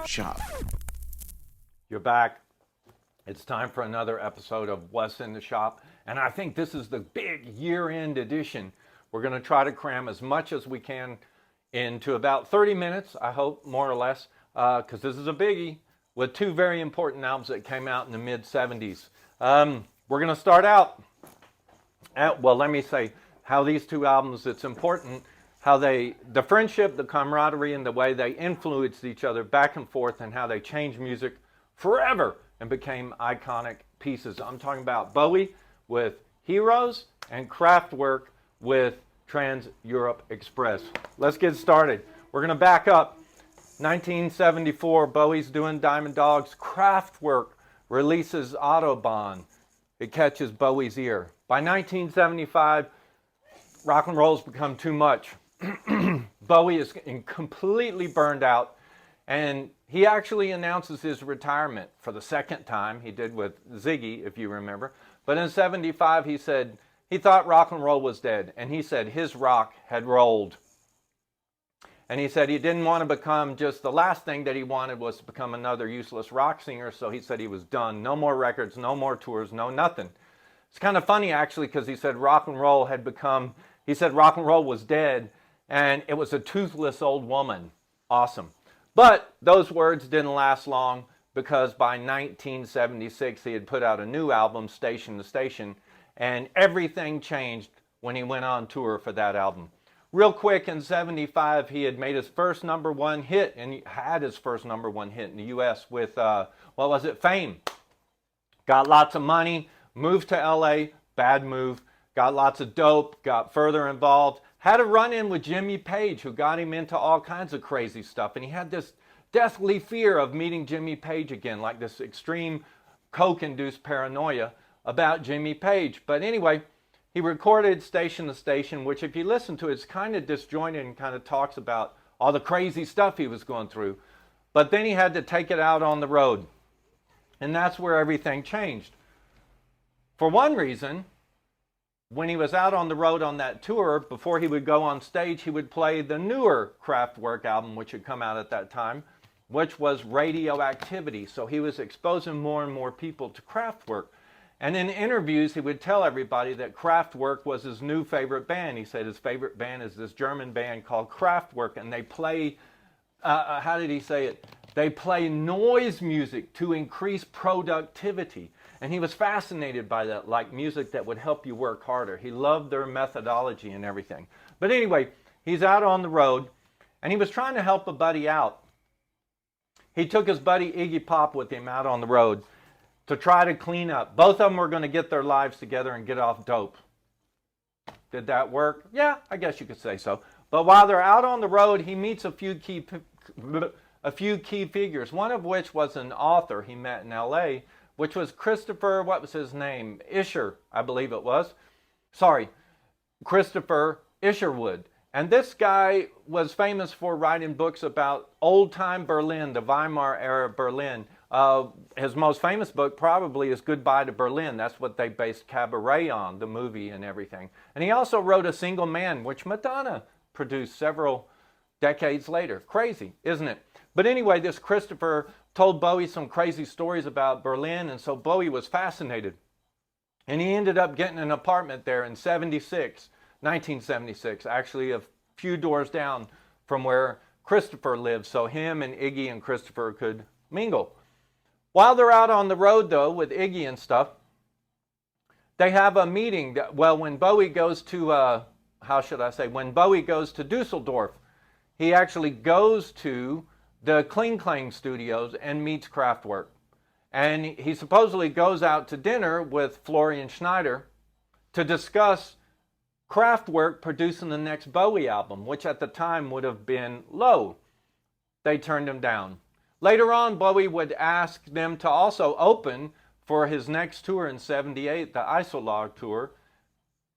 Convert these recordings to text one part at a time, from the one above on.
Shop. You're back. It's time for another episode of What's in the Shop. And I think this is the big year-end edition. We're going to try to cram as much as we can into about 30 minutes, I hope, more or less, because this is a biggie with two very important albums that came out in the mid-'70s. We're going to start out let me say how these two albums, it's important how the friendship, the camaraderie, and the way they influenced each other back and forth, and how they changed music forever and became iconic pieces. I'm talking about Bowie with Heroes and Kraftwerk with Trans-Europe Express. Let's get started. We're going to back up. 1974, Bowie's doing Diamond Dogs. Kraftwerk releases Autobahn. It catches Bowie's ear. By 1975, rock and roll's become too much. Bowie is completely burned out, and he actually announces his retirement for the second time. He did with Ziggy, if you remember. But in 75, he said he thought rock and roll was dead, and he said his rock had rolled. And he said he didn't want to become just the last thing that he wanted was to become another useless rock singer, so he said he was done. No more records, no more tours, no nothing. It's kind of funny, actually, because he said rock and roll was dead, and it was a toothless old woman. Awesome. But those words didn't last long, because by 1976 he had put out a new album, Station to Station, and everything changed when he went on tour for that album. Real quick, in 75 he had made his first number one hit, and he had his first number one hit in the US with, Fame. Got lots of money, moved to LA, bad move, got lots of dope, got further involved, had a run-in with Jimmy Page, who got him into all kinds of crazy stuff. And he had this deathly fear of meeting Jimmy Page again, like this extreme coke-induced paranoia about Jimmy Page. But anyway, he recorded Station to Station, which if you listen to it, it's kind of disjointed and kind of talks about all the crazy stuff he was going through. But then he had to take it out on the road. And that's where everything changed. For one reason, when he was out on the road on that tour, before he would go on stage, he would play the newer Kraftwerk album, which had come out at that time, which was Radioactivity. So he was exposing more and more people to Kraftwerk. And in interviews, he would tell everybody that Kraftwerk was his new favorite band. He said his favorite band is this German band called Kraftwerk, and they play, how did he say it? They play noise music to increase productivity. And he was fascinated by that, like music that would help you work harder. He loved their methodology and everything. But anyway, he's out on the road, and he was trying to help a buddy out. He took his buddy Iggy Pop with him out on the road to try to clean up. Both of them were going to get their lives together and get off dope. Did that work? Yeah, I guess you could say so. But while they're out on the road, he meets a few key figures, one of which was an author he met in LA, which was Christopher, what was his name? Isher, I believe it was. Christopher Isherwood. And this guy was famous for writing books about old-time Berlin, the Weimar era Berlin. His most famous book probably is Goodbye to Berlin. That's what they based Cabaret on, the movie and everything. And he also wrote A Single Man, which Madonna produced several decades later. Crazy, isn't it? But anyway, this Christopher told Bowie some crazy stories about Berlin, and so Bowie was fascinated. And he ended up getting an apartment there in 1976, actually a few doors down from where Christopher lived, so him and Iggy and Christopher could mingle. While they're out on the road, though, with Iggy and stuff, they have a meeting. When Bowie goes to, when Bowie goes to Dusseldorf, he actually goes to the Kling Klang studios and meets Kraftwerk. And he supposedly goes out to dinner with Florian Schneider to discuss Kraftwerk producing the next Bowie album, which at the time would have been Low. They turned him down. Later on, Bowie would ask them to also open for his next tour in 78, the Isolog tour.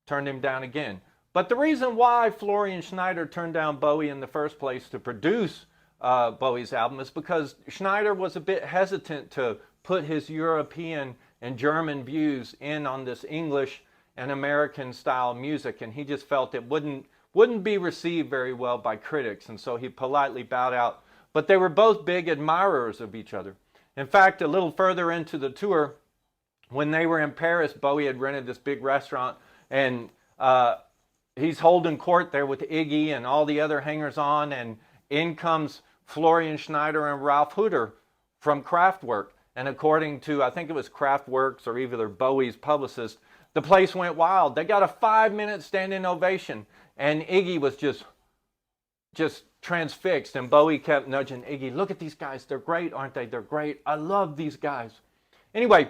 Turned him down again. But the reason why Florian Schneider turned down Bowie in the first place to produce Bowie's album is because Schneider was a bit hesitant to put his European and German views in on this English and American style music, and he just felt it wouldn't be received very well by critics, and so he politely bowed out. but they were both big admirers of each other. In fact, a little further into the tour, when they were in Paris, Bowie had rented this big restaurant, and he's holding court there with Iggy and all the other hangers-on, and in comes Florian Schneider and Ralph Hooter from Kraftwerk. And according to, I think it was Kraftwerk's or either Bowie's publicist, the place went wild. They got a 5-minute standing ovation, and Iggy was just transfixed, and Bowie kept nudging Iggy, look at these guys, they're great, aren't they? They're great. I love these guys. Anyway,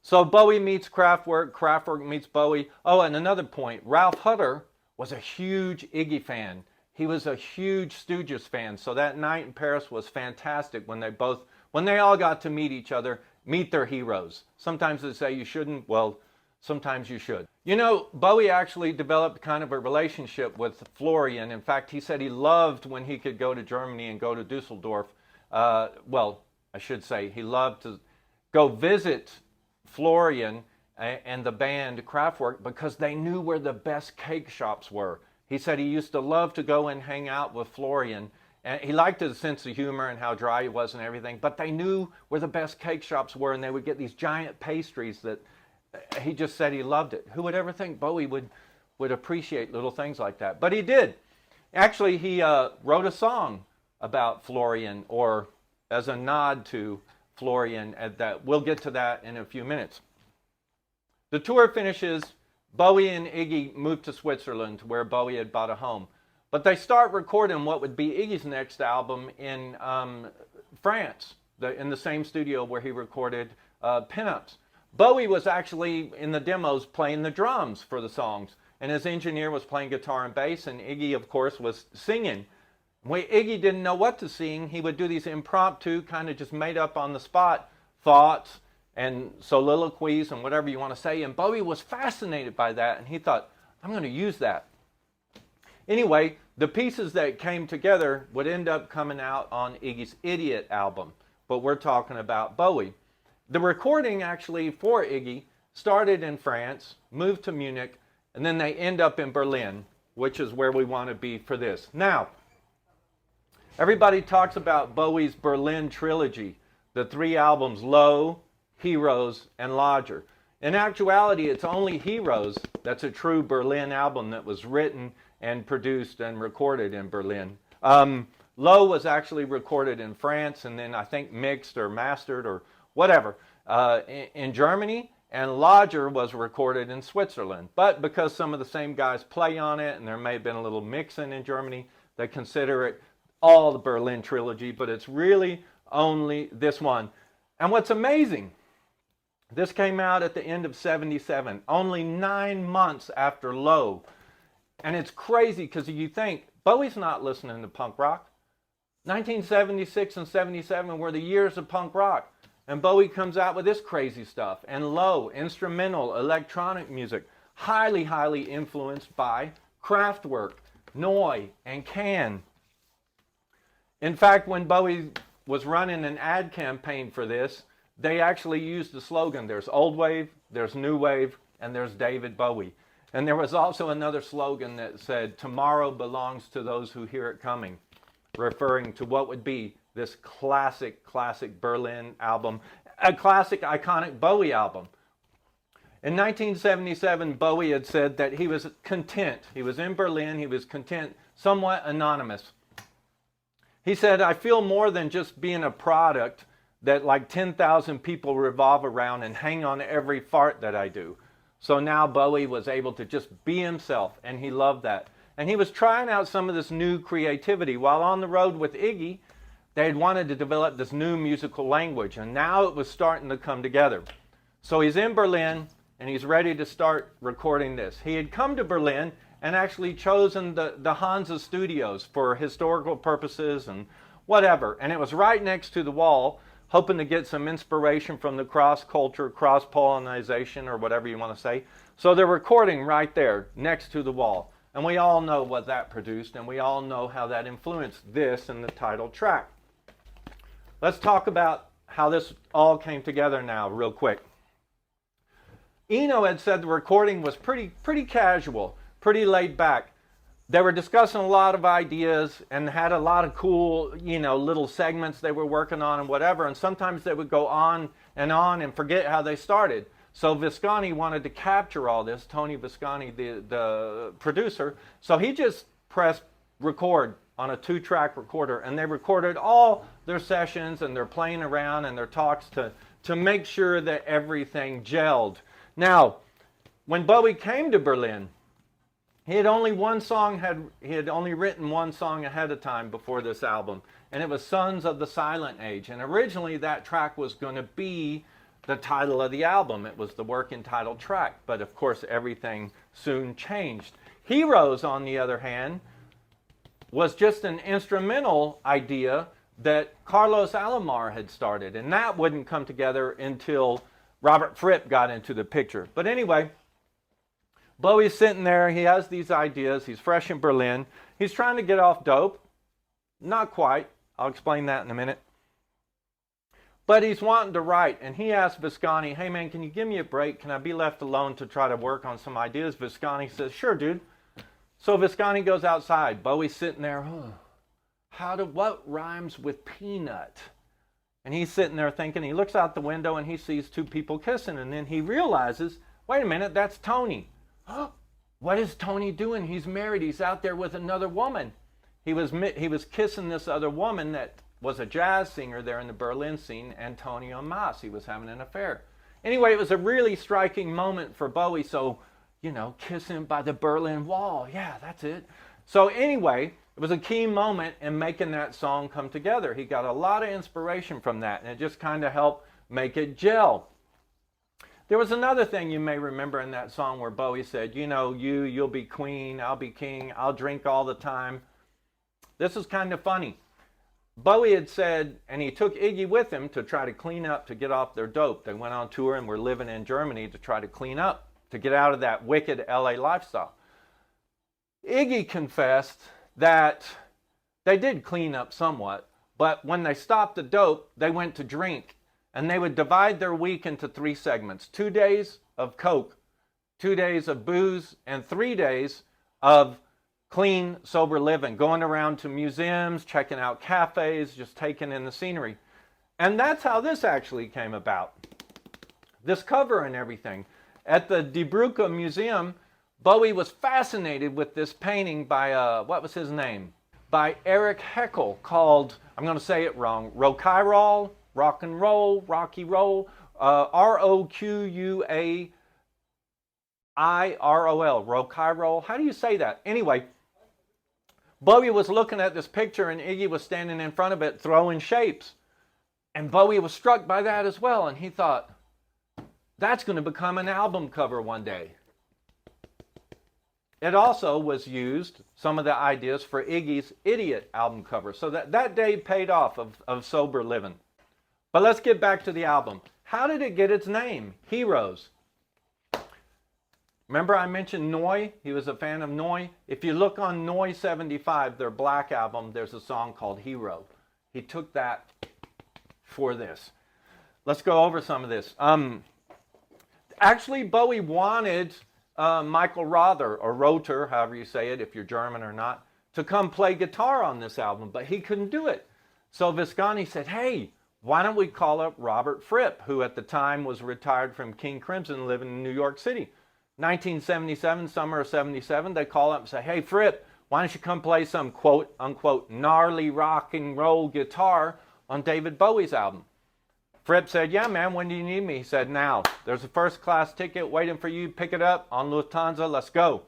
so Bowie meets Kraftwerk, Kraftwerk meets Bowie. Oh, and another point, Ralph Hooter was a huge Iggy fan. He was a huge Stooges fan, so that night in Paris was fantastic when they all got to meet each other, meet their heroes. Sometimes they say you shouldn't, well, sometimes you should. You know, Bowie actually developed kind of a relationship with Florian. In fact, he said he loved when he could go to Germany and go to Dusseldorf. Well, I should say he loved to go visit Florian and the band Kraftwerk because they knew where the best cake shops were. He said he used to love to go and hang out with Florian. And he liked his sense of humor and how dry he was and everything, but they knew where the best cake shops were, and they would get these giant pastries that he just said he loved it. Who would ever think Bowie would appreciate little things like that? But he did. Actually, he wrote a song about Florian, or as a nod to Florian. We'll get to that in a few minutes. The tour finishes. Bowie and Iggy moved to Switzerland, where Bowie had bought a home. But they start recording what would be Iggy's next album in France, in the same studio where he recorded Pinups. Bowie was actually in the demos playing the drums for the songs, and his engineer was playing guitar and bass, and Iggy, of course, was singing. When Iggy didn't know what to sing, he would do these impromptu, kind of just made up on the spot thoughts and soliloquies and whatever you want to say, and Bowie was fascinated by that, and he thought, I'm going to use that. Anyway, the pieces that came together would end up coming out on Iggy's Idiot album, but we're talking about Bowie. The recording actually for Iggy started in France, moved to Munich, and then they end up in Berlin, which is where we want to be for this. Now, everybody talks about Bowie's Berlin trilogy, the 3 albums, Low, Heroes, and Lodger. In actuality, it's only Heroes that's a true Berlin album that was written and produced and recorded in Berlin. Low was actually recorded in France and then I think mixed or mastered or whatever in Germany, and Lodger was recorded in Switzerland. But because some of the same guys play on it and there may have been a little mixing in Germany, they consider it all the Berlin trilogy, but it's really only this one. And what's amazing, this came out at the end of '77, only 9 months after Low. And it's crazy because you think, Bowie's not listening to punk rock. 1976 and 77 were the years of punk rock. And Bowie comes out with this crazy stuff. And Low, instrumental, electronic music, highly, highly influenced by Kraftwerk, Neu, and Can. In fact, when Bowie was running an ad campaign for this, they actually used the slogan, there's old wave, there's new wave, and there's David Bowie. And there was also another slogan that said, tomorrow belongs to those who hear it coming, referring to what would be this classic Berlin album, a classic, iconic Bowie album. In 1977, Bowie had said that he was content. He was in Berlin, he was content, somewhat anonymous. He said, I feel more than just being a product that like 10,000 people revolve around and hang on every fart that I do. So now Bowie was able to just be himself, and he loved that. And he was trying out some of this new creativity. While on the road with Iggy, they had wanted to develop this new musical language, and now it was starting to come together. So he's in Berlin, and he's ready to start recording this. He had come to Berlin and actually chosen the Hansa Studios for historical purposes and whatever. And it was right next to the wall, hoping to get some inspiration from the cross-culture, cross-pollination, or whatever you want to say. So they're recording right there, next to the wall. And we all know what that produced, and we all know how that influenced this and the title track. Let's talk about how this all came together now, real quick. Eno had said the recording was pretty casual, pretty laid back. they were discussing a lot of ideas and had a lot of cool, little segments they were working on and whatever. And sometimes they would go on and forget how they started. So Visconti wanted to capture all this, Tony Visconti, the producer. So he just pressed record on a 2-track recorder, and they recorded all their sessions and their playing around and their talks to make sure that everything gelled. Now, when Bowie came to Berlin, he had only written one song ahead of time before this album, and it was Sons of the Silent Age. And originally that track was going to be the title of the album. It was the working title track, but of course everything soon changed. Heroes, on the other hand, was just an instrumental idea that Carlos Alomar had started, and that wouldn't come together until Robert Fripp got into the picture. But anyway, Bowie's sitting there, he has these ideas, he's fresh in Berlin, he's trying to get off dope. Not quite, I'll explain that in a minute. But he's wanting to write, and he asked Visconti, hey man, can you give me a break? Can I be left alone to try to work on some ideas? Visconti says, sure dude. So Visconti goes outside. Bowie's sitting there, what rhymes with peanut? And he's sitting there thinking, he looks out the window and he sees two people kissing, and then he realizes, wait a minute, that's Tony. What is Tony doing? He's married, he's out there with another woman. He was kissing this other woman that was a jazz singer there in the Berlin scene, Antonia Maas. He was having an affair. Anyway, it was a really striking moment for Bowie, so kissing by the Berlin Wall. Yeah, that's it. So anyway, it was a key moment in making that song come together. He got a lot of inspiration from that, and it just kind of helped make it gel. There was another thing you may remember in that song where Bowie said, you'll be queen, I'll be king, I'll drink all the time. This is kind of funny. Bowie had said, and he took Iggy with him to try to clean up, to get off their dope. They went on tour and were living in Germany to try to clean up, to get out of that wicked LA lifestyle. Iggy confessed that they did clean up somewhat, but when they stopped the dope, they went to drink, and they would divide their week into 3 segments: 2 days of coke, 2 days of booze, and 3 days of clean, sober living, going around to museums, checking out cafes, just taking in the scenery. And that's how this actually came about. This cover and everything. At the Die Brücke Museum, Bowie was fascinated with this painting by, what was his name? By Erich Heckel, called, I'm going to say it wrong, Rock'n'Roll, Rock and Roll, Rocky Roll, R-O-Q-U-A-I-R-O-L, Rock'n'Roll. How do you say that? Anyway, Bowie was looking at this picture, and Iggy was standing in front of it throwing shapes. And Bowie was struck by that as well, and he thought, that's going to become an album cover one day. It also was used, some of the ideas, for Iggy's Idiot album cover. So that day paid off of sober living. But let's get back to the album. How did it get its name? Heroes. Remember I mentioned Neu? He was a fan of Neu. If you look on Neu 75, their Black album, there's a song called Hero. He took that for this. Let's go over some of this. Actually, Bowie wanted Michael Rother, or Rother, however you say it, if you're German or not, to come play guitar on this album, but he couldn't do it. So Visconti said, hey, why don't we call up Robert Fripp, who at the time was retired from King Crimson, living in New York City. 1977, summer of 77, they call up and say, hey, Fripp, why don't you come play some quote, unquote, gnarly rock and roll guitar on David Bowie's album? Fripp said, yeah, man, when do you need me? He said, now. There's a first-class ticket waiting for you. Pick it up on Lufthansa. Let's go.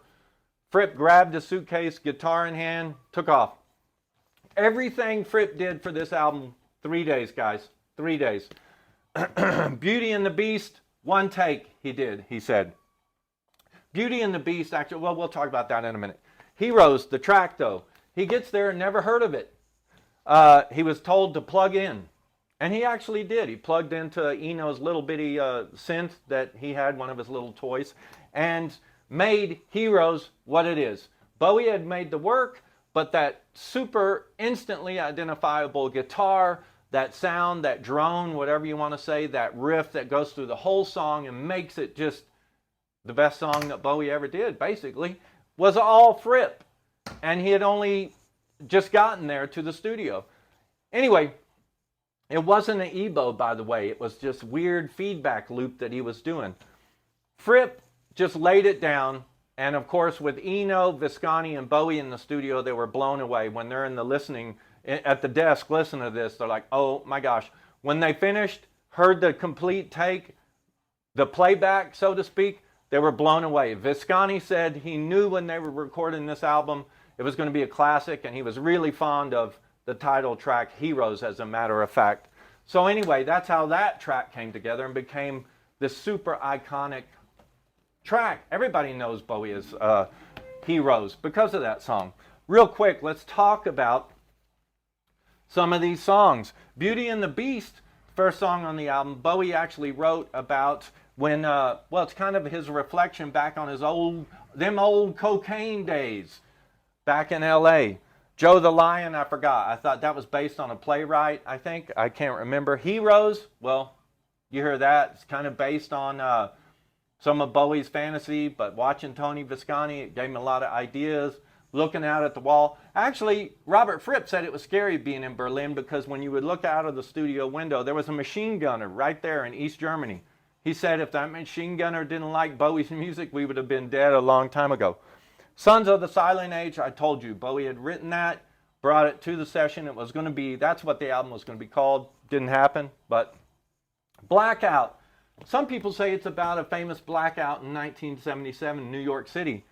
Fripp grabbed a suitcase, guitar in hand, took off. Everything Fripp did for this album, 3 days, guys. 3 days. Beauty and the Beast, 1 take he did, he said. Beauty and the Beast, actually, well, we'll talk about that in a minute. Heroes, the track, though. He gets there and never heard of it. He was told to plug in. And he actually did. He plugged into Eno's little bitty synth that he had, one of his little toys, and made Heroes what it is. Bowie had made the work, but that super instantly identifiable guitar, that sound, that drone, whatever you want to say, that riff that goes through the whole song and makes it just the best song that Bowie ever did, basically, was all Fripp. and he had only just gotten there to the studio. Anyway, it wasn't an EBow, by the way. It was just weird feedback loop that he was doing. Fripp just laid it down. And of course, with Eno, Visconti, and Bowie in the studio, they were blown away. When they're in the listening, at the desk, listening to this, they're like, oh my gosh. When they finished, heard the complete take, the playback, so to speak, they were blown away. Visconti said he knew when they were recording this album, it was going to be a classic, and he was really fond of the title track, Heroes, as a matter of fact. So anyway, that's how that track came together and became this super iconic track. Everybody knows Bowie is Heroes because of that song. Real quick, let's talk about some of these songs. Beauty and the Beast, first song on the album, Bowie actually wrote about when, well, it's kind of his reflection back on his them old cocaine days back in LA. Joe the Lion, I forgot. I thought that was based on a playwright, I think. I can't remember. Heroes, well, you hear that. It's kind of based on some of Bowie's fantasy, but watching Tony Visconti, it gave him a lot of ideas. Looking out at the wall. Actually, Robert Fripp said it was scary being in Berlin because when you would look out of the studio window, there was a machine gunner right there in East Germany. He said if that machine gunner didn't like Bowie's music, we would have been dead a long time ago. Sons of the Silent Age, I told you, Bowie had written that, brought it to the session. It was going to be, that's what the album was going to be called. Didn't happen, but Blackout. Some people say it's about a famous blackout in 1977 in New York City.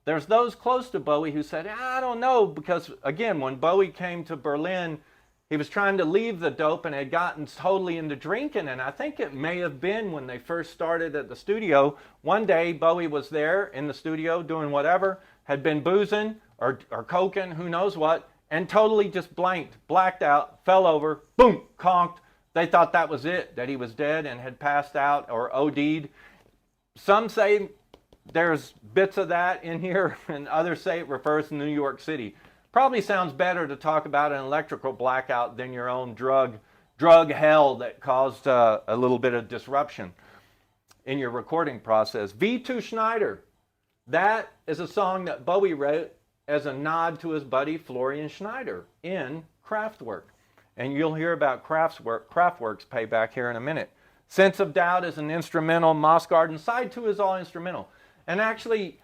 There's those close to Bowie who said, I don't know, because again, when Bowie came to Berlin, he was trying to leave the dope and had gotten totally into drinking. And I think it may have been when they first started at the studio. One day, Bowie was there in the studio doing whatever, had been boozing or coking, who knows what, and totally just blacked out, fell over, boom, conked. They thought that was it, that he was dead and had passed out or OD'd. Some say there's bits of that in here, and others say it refers to New York City. Probably sounds better to talk about an electrical blackout than your own drug hell that caused a little bit of disruption in your recording process. V2 Schneider, that is a song that Bowie wrote as a nod to his buddy Florian Schneider in Kraftwerk. And you'll hear about Kraftwerk's payback here in a minute. Sense of Doubt is an instrumental. Moss Garden side 2 is all instrumental. And actually,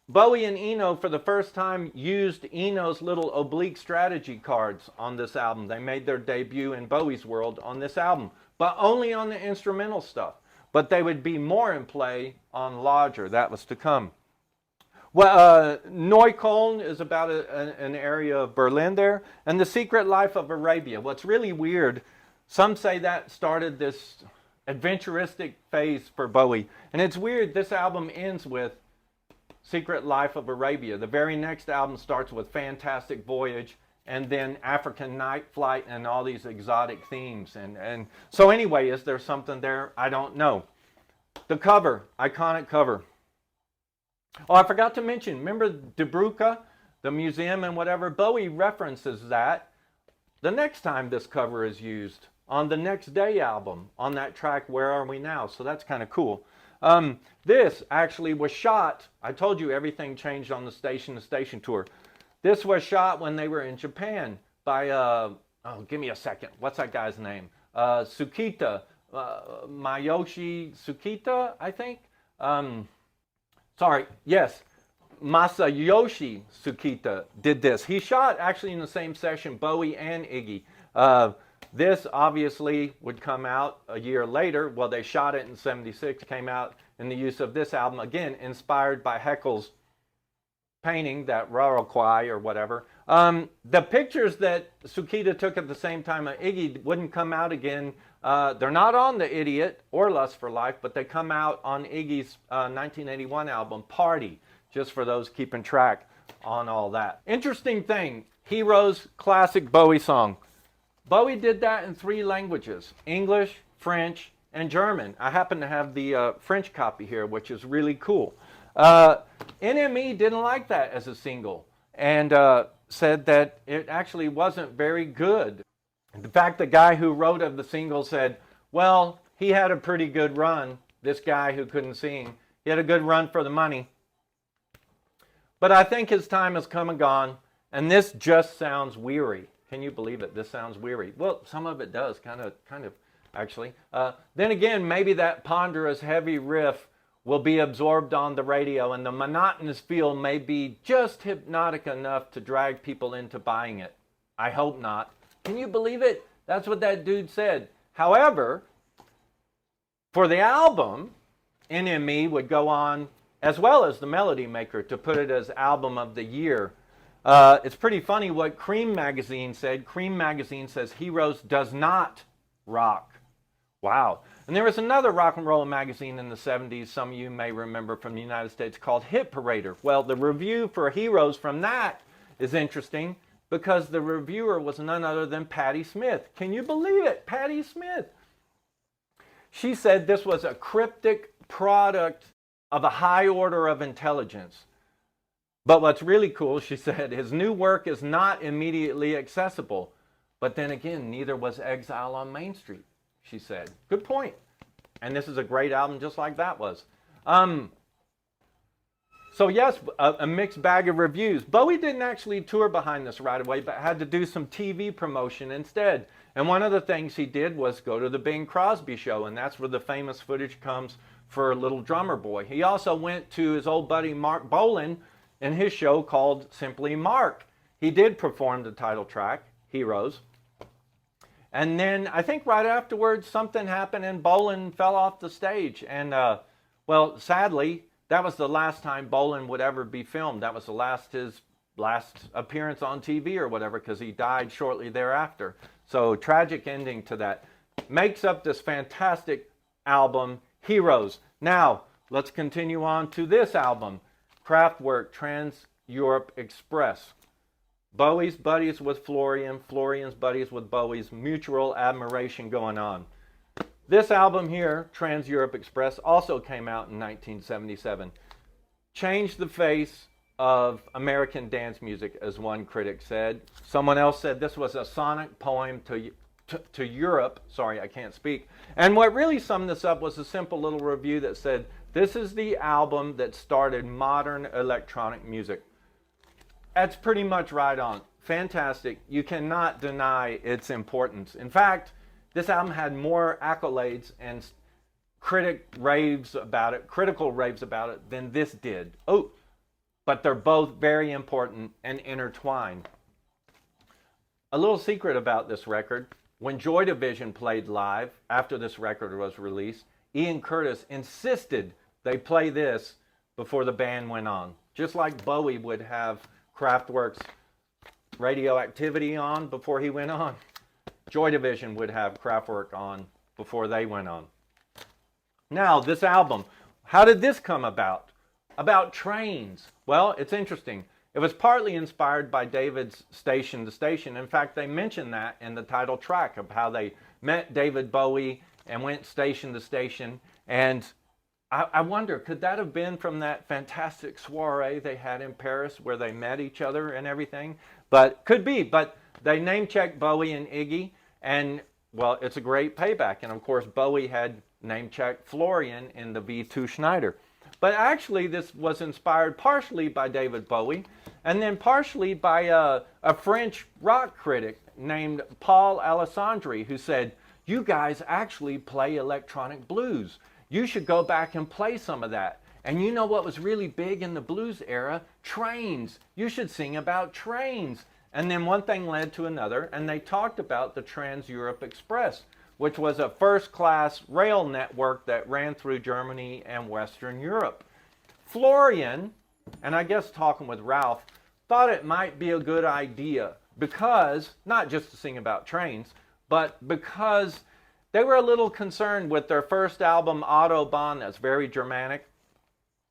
Bowie and Eno, for the first time, used Eno's little oblique strategy cards on this album. They made their debut in Bowie's world on this album, but only on the instrumental stuff. But they would be more in play on Lodger. That was to come. Well, Neukölln is about an area of Berlin there. And The Secret Life of Arabia. What's really weird, some say that started this adventuristic phase for Bowie. And it's weird, this album ends with Secret Life of Arabia. The very next album starts with Fantastic Voyage and then African Night Flight and all these exotic themes. And so anyway, is there something there? I don't know. The cover, iconic cover. Oh, I forgot to mention, remember Die the museum and whatever? Bowie references that the next time this cover is used on the Next Day album, on that track, Where Are We Now? So that's kind of cool. This actually was shot, I told you everything changed on the Station to Station tour. This was shot when they were in Japan by, oh, give me a second. What's that guy's name? Tsukita, Mayoshi Tsukita, I think. Sorry, yes, Masayoshi Tsukita did this. He shot actually in the same session, Bowie and Iggy. This obviously would come out a year later. Well, they shot it in '76, came out in the use of this album, again, inspired by Haeckel's painting, that Raraquai or whatever. The pictures that Tsukita took at the same time of Iggy wouldn't come out again. They're not on The Idiot or Lust for Life, but they come out on Iggy's 1981 album, Party, just for those keeping track on all that. Interesting thing, Heroes, classic Bowie song. Bowie did that in 3 languages, English, French, and German. I happen to have the French copy here, which is really cool. NME didn't like that as a single and said that it actually wasn't very good. In fact, the guy who wrote of the single said, well, he had a pretty good run, this guy who couldn't sing. He had a good run for the money. But I think his time has come and gone, and this just sounds weary. Can you believe it? This sounds weary. Well, some of it does, kind of, actually. Then again, maybe that ponderous, heavy riff will be absorbed on the radio, and the monotonous feel may be just hypnotic enough to drag people into buying it. I hope not. Can you believe it? That's what that dude said. However, for the album, NME would go on, as well as the Melody Maker, to put it as Album of the Year. It's pretty funny what Cream Magazine said. Cream Magazine says Heroes does not rock. Wow. And there was another rock and roll magazine in the 70s, some of you may remember, from the United States, called Hit Parader. Well, the review for Heroes from that is interesting because the reviewer was none other than Patti Smith. Can you believe it? Patti Smith. She said this was a cryptic product of a high order of intelligence. But what's really cool, she said, his new work is not immediately accessible. But then again, neither was Exile on Main Street, she said. Good point. And this is a great album just like that was. So yes, a mixed bag of reviews. Bowie didn't actually tour behind this right away, but had to do some TV promotion instead. And one of the things he did was go to the Bing Crosby show, and that's where the famous footage comes for Little Drummer Boy. He also went to his old buddy Mark Bolan in his show called Simply Mark. He did perform the title track, Heroes. And then I think right afterwards something happened and Bolan fell off the stage. And well, sadly, that was the last time Bolan would ever be filmed. That was his last appearance on TV or whatever, because he died shortly thereafter. So tragic ending to that. Makes up this fantastic album, Heroes. Now, let's continue on to this album, Kraftwerk, Trans-Europe Express. Bowie's buddies with Florian, Florian's buddies with Bowie's, mutual admiration going on. This album here, Trans-Europe Express, also came out in 1977. Changed the face of American dance music, as one critic said. Someone else said this was a sonic poem to Europe. Sorry, I can't speak. And what really summed this up was a simple little review that said, this is the album that started modern electronic music. That's pretty much right on. Fantastic. You cannot deny its importance. In fact, this album had more accolades and critical raves about it than this did. Oh, but they're both very important and intertwined. A little secret about this record, when Joy Division played live after this record was released, Ian Curtis insisted they play this before the band went on. Just like Bowie would have Kraftwerk's Radioactivity on before he went on, Joy Division would have Kraftwerk on before they went on. Now, this album, how did this come about? About trains. Well, it's interesting. It was partly inspired by David's Station to Station. In fact, they mention that in the title track of how they met David Bowie and went station to station. And I wonder, could that have been from that fantastic soiree they had in Paris where they met each other and everything? But could be. But they name-checked Bowie and Iggy. And, well, it's a great payback. And, of course, Bowie had name-checked Florian in the V2 Schneider. But actually, this was inspired partially by David Bowie and then partially by a French rock critic named Paul Alessandri, who said, you guys actually play electronic blues. You should go back and play some of that. And you know what was really big in the blues era? Trains. You should sing about trains. And then one thing led to another, and they talked about the Trans-Europe Express, which was a first-class rail network that ran through Germany and Western Europe. Florian, and I guess talking with Ralph, thought it might be a good idea because, not just to sing about trains, but because they were a little concerned with their first album, Autobahn, that's very Germanic,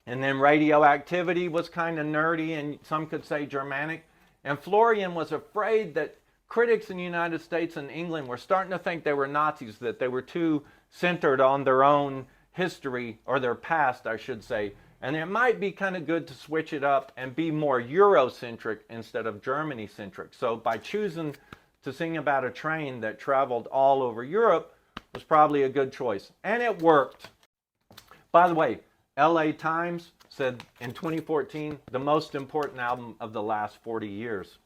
and then Radioactivity was kind of nerdy and some could say Germanic, and Florian was afraid that critics in the United States and England were starting to think they were Nazis, that they were too centered on their own history, or their past, I should say. And it might be kind of good to switch it up and be more Eurocentric instead of Germany-centric. So by choosing to sing about a train that traveled all over Europe was probably a good choice. And it worked. By the way, LA Times said in 2014, the most important album of the last 40 years.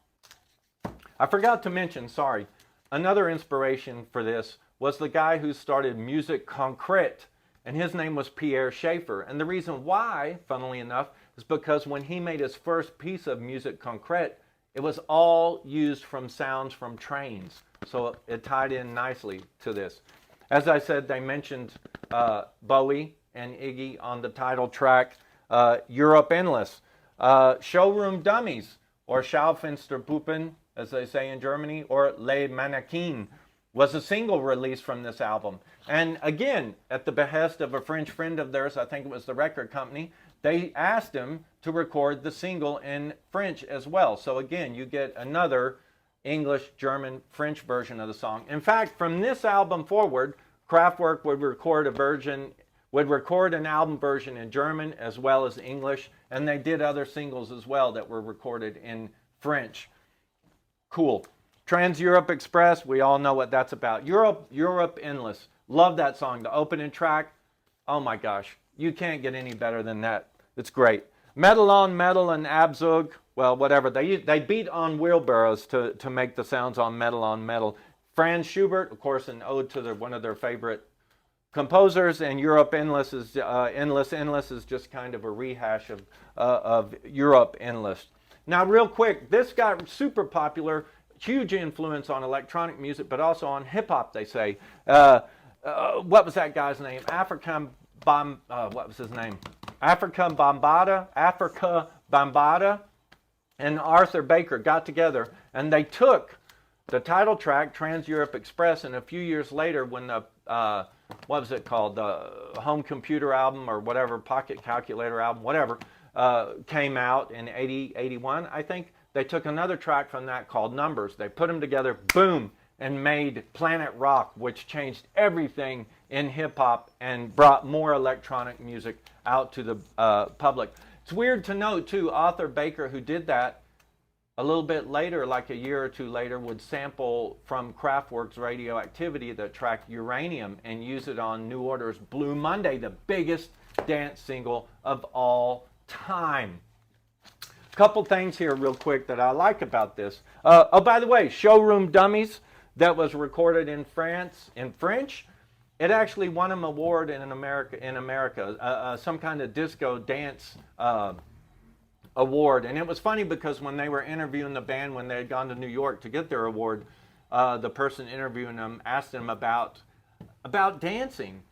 I forgot to mention, sorry, another inspiration for this was the guy who started Musique Concrète, and his name was Pierre Schaeffer. And the reason why, funnily enough, is because when he made his first piece of Musique Concrète, it was all used from sounds from trains. So it tied in nicely to this. As I said, they mentioned Bowie and Iggy on the title track, Europe Endless. Showroom Dummies, or Schaufensterpuppen, as they say in Germany, or Les Mannequins, was a single release from this album. And again, at the behest of a French friend of theirs, I think it was the record company, they asked him to record the single in French as well. So again, you get another English, German, French version of the song. In fact, from this album forward, Kraftwerk would record an album version in German as well as English, and they did other singles as well that were recorded in French. Cool. Trans-Europe Express, we all know what that's about. Europe Endless. Love that song. The opening track, oh my gosh, you can't get any better than that. It's great. Metal on Metal and Abzug, well, whatever. They beat on wheelbarrows to make the sounds on Metal. Franz Schubert, of course, an ode to one of their favorite composers, and Europe Endless is Endless is just kind of a rehash of Europe Endless. Now, real quick, this got super popular. Huge influence on electronic music, but also on hip hop. They say. What was that guy's name? Afrika Bambaataa, and Arthur Baker got together, and they took the title track, Trans-Europe Express, and a few years later, when the what was it called, the Home Computer album or whatever, Pocket Calculator album, whatever, came out in 81, I think. They took another track from that called Numbers. They put them together, boom, and made Planet Rock, which changed everything in hip-hop and brought more electronic music out to the public. It's weird to note, too, Arthur Baker, who did that, a little bit later, like a year or two later, would sample from Kraftwerk's Radioactivity the track Uranium and use it on New Order's Blue Monday, the biggest dance single of all time. Couple things here real quick that I like about this. Oh, by the way, Showroom Dummies, that was recorded in France in French. It actually won an award in America, some kind of disco dance award. And it was funny because when they were interviewing the band when they had gone to New York to get their award, the person interviewing them asked them about dancing.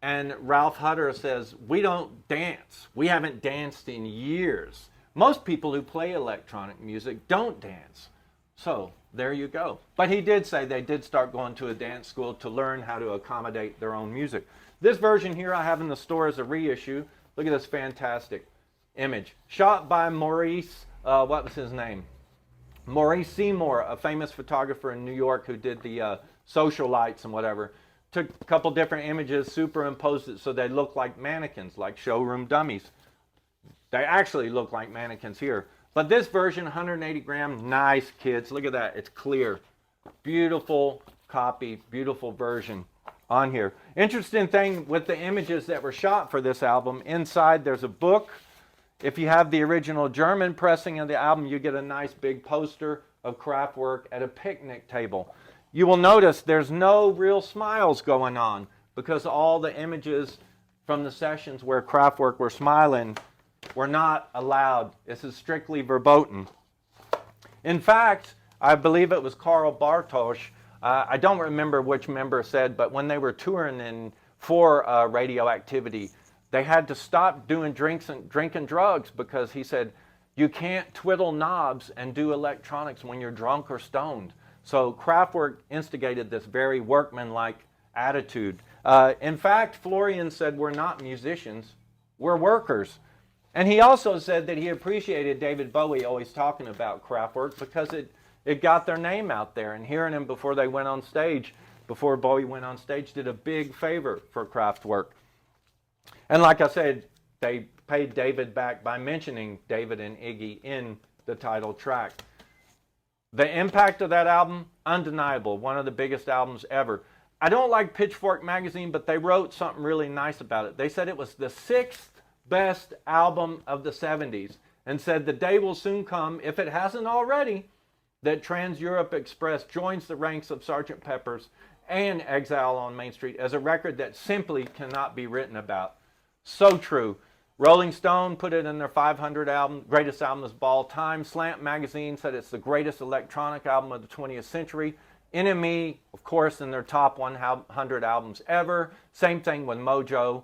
And Ralph Hutter says, "We don't dance. We haven't danced in years. Most people who play electronic music don't dance." So there you go. But he did say they did start going to a dance school to learn how to accommodate their own music. This version here I have in the store as a reissue. Look at this fantastic image. Shot by Maurice, what was his name? Maurice Seymour, a famous photographer in New York who did the socialites and whatever. Took a couple different images, superimposed it so they look like mannequins, like showroom dummies. They actually look like mannequins here. But this version, 180 gram, nice, kids. Look at that. It's clear. Beautiful copy, beautiful version on here. Interesting thing with the images that were shot for this album, inside there's a book. If you have the original German pressing of the album, you get a nice big poster of Kraftwerk at a picnic table. You will notice there's no real smiles going on because all the images from the sessions where Kraftwerk were smiling were not allowed. This is strictly verboten. In fact, I believe it was Karl Bartos. I don't remember which member said, but when they were touring for Radioactivity, they had to stop doing drinking drugs because he said, you can't twiddle knobs and do electronics when you're drunk or stoned. So Kraftwerk instigated this very workmanlike attitude. In fact, Florian said, we're not musicians, we're workers. And he also said that he appreciated David Bowie always talking about Kraftwerk because it got their name out there. And hearing him before they went on stage, before Bowie went on stage, did a big favor for Kraftwerk. And like I said, they paid David back by mentioning David and Iggy in the title track. The impact of that album, undeniable. One of the biggest albums ever. I don't like Pitchfork magazine, but they wrote something really nice about it. They said it was the 6th best album of the 70s, and said the day will soon come, if it hasn't already, that Trans Europe Express joins the ranks of Sgt. Pepper's and Exile on Main Street as a record that simply cannot be written about. So true. Rolling Stone put it in their 500 greatest albums of all time. Slant Magazine said it's the greatest electronic album of the 20th century. NME, of course, in their top 100 albums ever. Same thing with Mojo.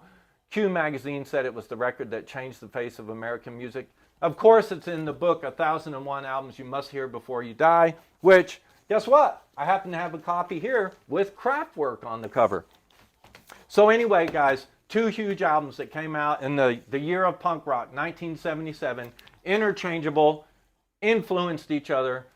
Q Magazine said it was the record that changed the face of American music. Of course, it's in the book 1001 Albums You Must Hear Before You Die, which, guess what? I happen to have a copy here with Kraftwerk on the cover. So anyway, guys, two huge albums that came out in the year of punk rock, 1977, interchangeable, influenced each other.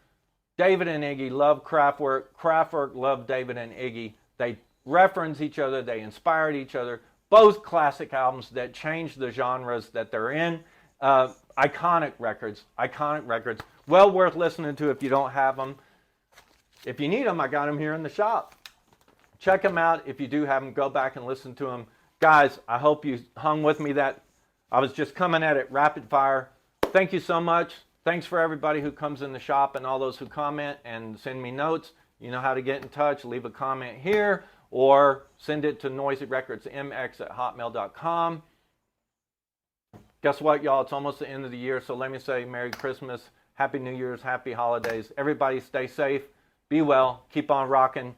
David and Iggy loved Kraftwerk. Kraftwerk loved David and Iggy. They referenced each other. They inspired each other. Both classic albums that changed the genres that they're in. Iconic records. Well worth listening to if you don't have them. If you need them, I got them here in the shop. Check them out. If you do have them, go back and listen to them. Guys, I hope you hung with me. That I was just coming at it rapid fire. Thank you so much. Thanks for everybody who comes in the shop and all those who comment and send me notes. You know how to get in touch. Leave a comment here or send it to noisyrecordsmx@hotmail.com. Guess what, y'all? It's almost the end of the year, so let me say Merry Christmas, Happy New Year's, Happy Holidays. Everybody stay safe, be well, keep on rocking.